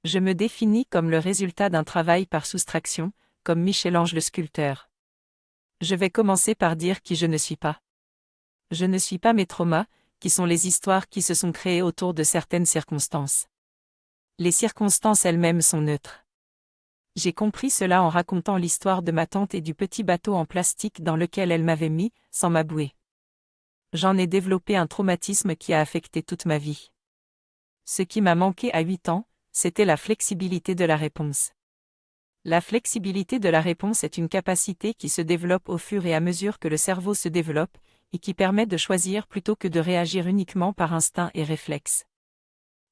Je me définis comme le résultat d'un travail par soustraction, comme Michel-Ange le sculpteur. Je vais commencer par dire qui je ne suis pas. Je ne suis pas mes traumas, qui sont les histoires qui se sont créées autour de certaines circonstances. Les circonstances elles-mêmes sont neutres. J'ai compris cela en racontant l'histoire de ma tante et du petit bateau en plastique dans lequel elle m'avait mis, sans m'abouer. J'en ai développé un traumatisme qui a affecté toute ma vie. Ce qui m'a manqué à 8 ans, c'était la flexibilité de la réponse. La flexibilité de la réponse est une capacité qui se développe au fur et à mesure que le cerveau se développe, et qui permet de choisir plutôt que de réagir uniquement par instinct et réflexe.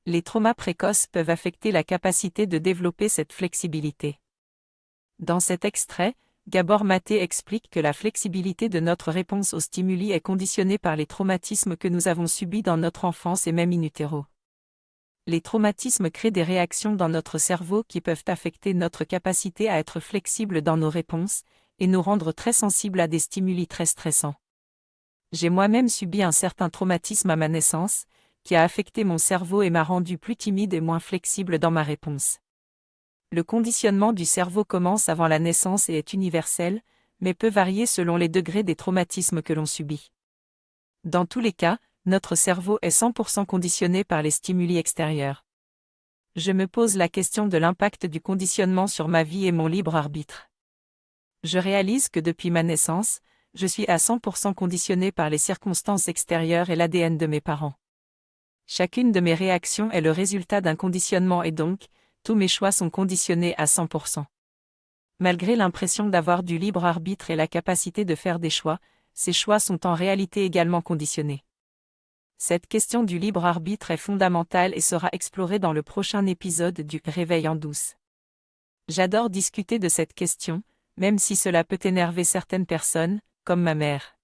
Les traumas précoces peuvent affecter la capacité de développer cette flexibilité. Dans cet extrait, Gabor Maté explique que la flexibilité de notre réponse aux stimuli est conditionnée par les traumatismes que nous avons subis dans notre enfance et même in utero. Les traumatismes créent des réactions dans notre cerveau qui peuvent affecter notre capacité à être flexible dans nos réponses, et nous rendre très sensibles à des stimuli très stressants. J'ai moi-même subi un certain traumatisme à ma naissance, qui a affecté mon cerveau et m'a rendu plus timide et moins flexible dans ma réponse. Le conditionnement du cerveau commence avant la naissance et est universel, mais peut varier selon les degrés des traumatismes que l'on subit. Dans tous les cas, notre cerveau est 100% conditionné par les stimuli extérieurs. Je me pose la question de l'impact du conditionnement sur ma vie et mon libre arbitre. Je réalise que depuis ma naissance, je suis à 100% conditionné par les circonstances extérieures et l'ADN de mes parents. Chacune de mes réactions est le résultat d'un conditionnement et donc, tous mes choix sont conditionnés à 100%. Malgré l'impression d'avoir du libre arbitre et la capacité de faire des choix, ces choix sont en réalité également conditionnés. Cette question du libre arbitre est fondamentale et sera explorée dans le prochain épisode du Réveil en douce. J'adore discuter de cette question, même si cela peut énerver certaines personnes, comme ma mère.